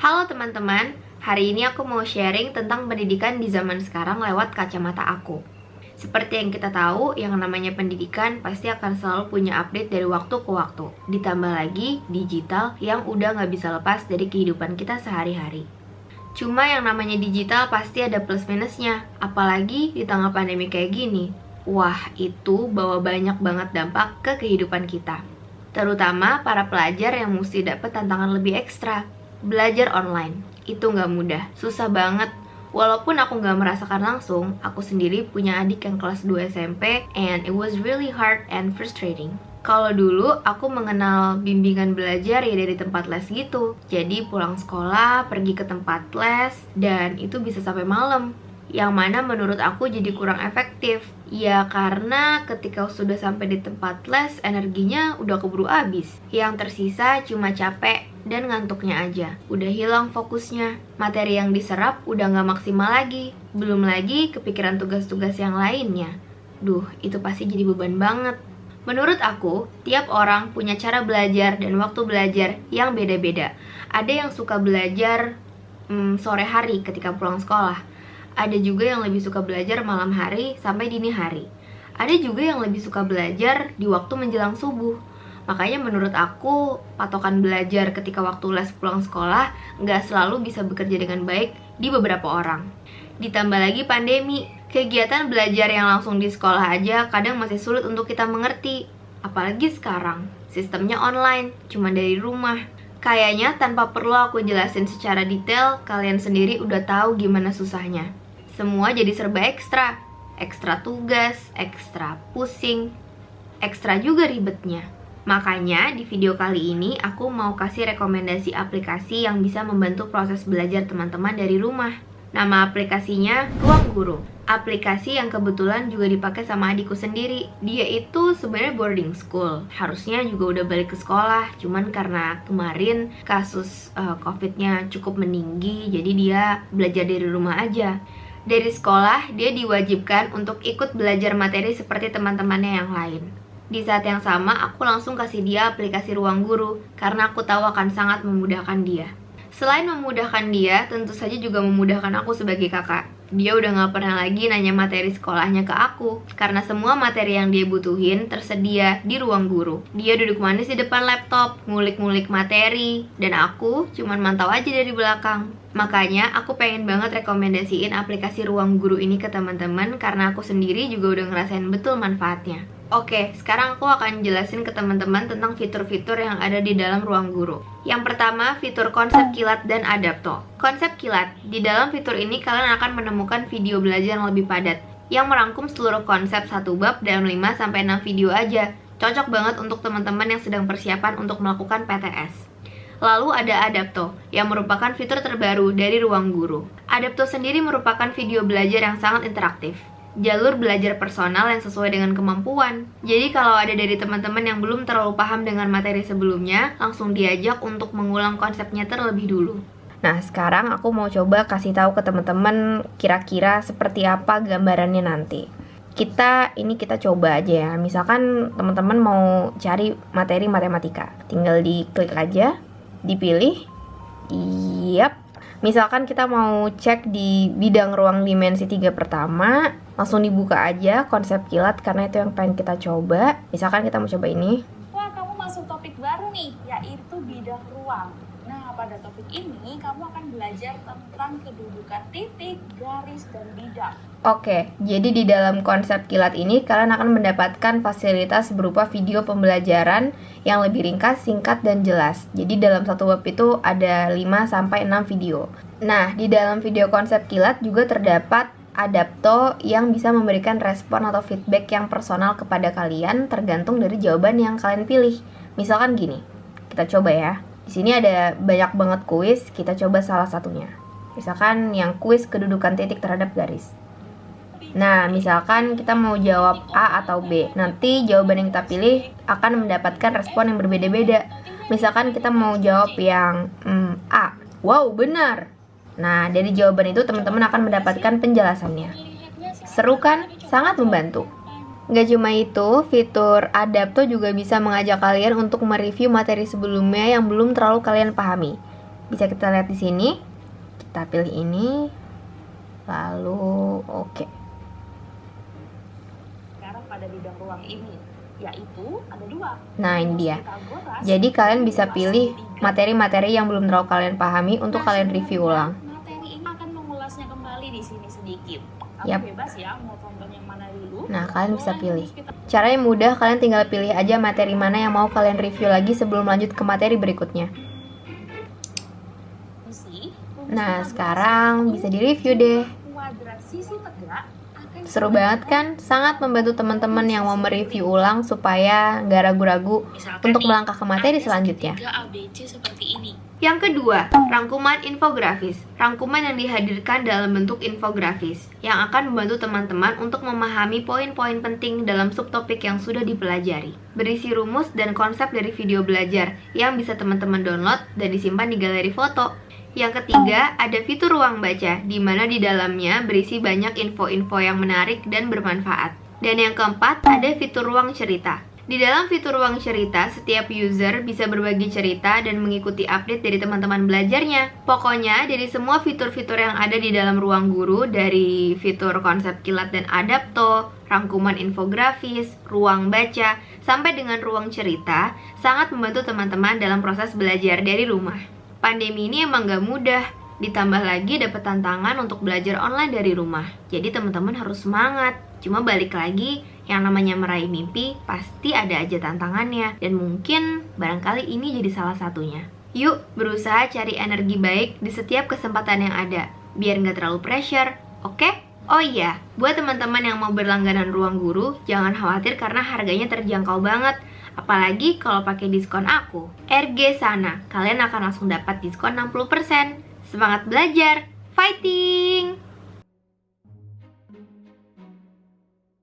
Halo teman-teman, hari ini aku mau sharing tentang pendidikan di zaman sekarang lewat kacamata aku. Seperti yang kita tahu, yang namanya pendidikan pasti akan selalu punya update dari waktu ke waktu. Ditambah lagi digital yang udah nggak bisa lepas dari kehidupan kita sehari-hari. Cuma yang namanya digital pasti ada plus minusnya, apalagi di tengah pandemi kayak gini. Wah, itu bawa banyak banget dampak ke kehidupan kita. Terutama para pelajar yang mesti dapat tantangan lebih ekstra. Belajar online, itu nggak mudah, susah banget. Walaupun aku nggak merasakan langsung, aku sendiri punya adik yang kelas 2 SMP and it was really hard and frustrating. Kalau dulu aku mengenal bimbingan belajar ya dari tempat les gitu. Jadi pulang sekolah, pergi ke tempat les, dan itu bisa sampai malam. Yang mana menurut aku jadi kurang efektif. Ya karena ketika sudah sampai di tempat les, energinya udah keburu habis. Yang tersisa cuma capek dan ngantuknya aja. Udah hilang fokusnya. Materi yang diserap udah gak maksimal lagi. Belum lagi kepikiran tugas-tugas yang lainnya. Duh, itu pasti jadi beban banget. Menurut aku, tiap orang punya cara belajar dan waktu belajar yang beda-beda. Ada yang suka belajar sore hari ketika pulang sekolah. Ada juga yang lebih suka belajar malam hari sampai dini hari. Ada juga yang lebih suka belajar di waktu menjelang subuh. Makanya menurut aku, patokan belajar ketika waktu les pulang sekolah nggak selalu bisa bekerja dengan baik di beberapa orang. Ditambah lagi pandemi, kegiatan belajar yang langsung di sekolah aja kadang masih sulit untuk kita mengerti. Apalagi sekarang, sistemnya online, cuma dari rumah. Kayaknya tanpa perlu aku jelasin secara detail, kalian sendiri udah tahu gimana susahnya. Semua jadi serba ekstra. Ekstra tugas, ekstra pusing, ekstra juga ribetnya. Makanya di video kali ini aku mau kasih rekomendasi aplikasi yang bisa membantu proses belajar teman-teman dari rumah. Nama aplikasinya Ruang Guru. Aplikasi yang kebetulan juga dipakai sama adikku sendiri. Dia itu sebenarnya boarding school. Harusnya juga udah balik ke sekolah. Cuman karena kemarin kasus COVID-nya cukup meninggi, jadi dia belajar dari rumah aja. Dari sekolah, dia diwajibkan untuk ikut belajar materi seperti teman-temannya yang lain. Di saat yang sama, aku langsung kasih dia aplikasi Ruang Guru karena aku tahu akan sangat memudahkan dia. Selain memudahkan dia, tentu saja juga memudahkan aku sebagai kakak. Dia udah gak pernah lagi nanya materi sekolahnya ke aku, karena semua materi yang dia butuhin tersedia di Ruang Guru. Dia duduk manis di depan laptop, ngulik-ngulik materi, dan aku cuman mantau aja dari belakang. Makanya aku pengen banget rekomendasiin aplikasi Ruang Guru ini ke teman-teman karena aku sendiri juga udah ngerasain betul manfaatnya. Oke, sekarang aku akan jelasin ke teman-teman tentang fitur-fitur yang ada di dalam Ruang Guru. Yang pertama, fitur konsep kilat dan adapto. Konsep kilat, di dalam fitur ini kalian akan menemukan video belajar yang lebih padat, yang merangkum seluruh konsep satu bab dalam 5-6 video aja. Cocok banget untuk teman-teman yang sedang persiapan untuk melakukan PTS. Lalu ada Adapto, yang merupakan fitur terbaru dari Ruang Guru. Adapto sendiri merupakan video belajar yang sangat interaktif. Jalur belajar personal yang sesuai dengan kemampuan. Jadi kalau ada dari teman-teman yang belum terlalu paham dengan materi sebelumnya, langsung diajak untuk mengulang konsepnya terlebih dulu. Nah, sekarang aku mau coba kasih tahu ke teman-teman kira-kira seperti apa gambarannya nanti. Kita coba aja ya. Misalkan teman-teman mau cari materi matematika. Tinggal diklik aja, dipilih. Yap. Misalkan kita mau cek di bidang ruang dimensi 3 pertama, langsung dibuka aja konsep kilat karena itu yang pengen kita coba. Misalkan kita mau coba ini. Wah, kamu masuk topik baru nih, yaitu bidang ruang. Nah, pada topik ini kamu akan belajar tentang kedudukan titik, garis, dan bidang. Oke, jadi di dalam konsep kilat ini kalian akan mendapatkan fasilitas berupa video pembelajaran yang lebih ringkas, singkat, dan jelas. Jadi dalam satu web itu ada 5-6 video. Nah, di dalam video konsep kilat juga terdapat adapto yang bisa memberikan respon atau feedback yang personal kepada kalian tergantung dari jawaban yang kalian pilih. Misalkan gini, kita coba ya. Di sini ada banyak banget kuis, kita coba salah satunya. Misalkan yang kuis kedudukan titik terhadap garis. Nah, misalkan kita mau jawab A atau B. Nanti jawaban yang kita pilih akan mendapatkan respon yang berbeda-beda. Misalkan kita mau jawab yang A. Wow, benar! Nah, dari jawaban itu teman-teman akan mendapatkan penjelasannya. Seru kan? Sangat membantu. Gak cuma itu, fitur Adapto juga bisa mengajak kalian untuk mereview materi sebelumnya yang belum terlalu kalian pahami. Bisa kita lihat di sini. Kita pilih ini. Lalu oke. Sekarang pada bidang ruang ini, yaitu ada 2. Nah, ini dia. Jadi kalian bisa pilih materi-materi yang belum terlalu kalian pahami untuk kalian review ulang. Materi ini akan mengulasnya kembali di sini sedikit. Kamu Yap. bebas ya mau tonton yang mana dulu. Nah, kalian bisa Mulai pilih. terus kita Caranya mudah, kalian tinggal pilih aja materi mana yang mau kalian review lagi sebelum lanjut ke materi berikutnya. isi. Nah, sekarang bisa direview deh. Kuadrat sisi tegak akan Seru banget kan? Sangat membantu teman-teman yang mau mereview ulang supaya nggak ragu-ragu Misalkan untuk nih, melangkah ke materi ada selanjutnya. segitiga ABC seperti ini. Yang kedua, rangkuman infografis. Rangkuman yang dihadirkan dalam bentuk infografis yang akan membantu teman-teman untuk memahami poin-poin penting dalam subtopik yang sudah dipelajari. Berisi rumus dan konsep dari video belajar yang bisa teman-teman download dan disimpan di galeri foto. Yang ketiga, ada fitur ruang baca, di mana di dalamnya berisi banyak info-info yang menarik dan bermanfaat. Dan yang keempat, ada fitur ruang cerita. Di dalam fitur ruang cerita, setiap user bisa berbagi cerita dan mengikuti update dari teman-teman belajarnya. Pokoknya, dari semua fitur-fitur yang ada di dalam ruang guru, dari fitur konsep kilat dan adapto, rangkuman infografis, ruang baca, sampai dengan ruang cerita, sangat membantu teman-teman dalam proses belajar dari rumah. Pandemi ini emang gak mudah, ditambah lagi dapat tantangan untuk belajar online dari rumah. Jadi teman-teman harus semangat. Cuma balik lagi, yang namanya meraih mimpi pasti ada aja tantangannya. Dan mungkin barangkali ini jadi salah satunya. Yuk berusaha cari energi baik di setiap kesempatan yang ada, biar gak terlalu pressure, oke? Oh iya, buat teman-teman yang mau berlangganan ruang guru, jangan khawatir karena harganya terjangkau banget. Apalagi kalau pakai diskon aku, RG Sana, kalian akan langsung dapat diskon 60%. Semangat belajar, fighting!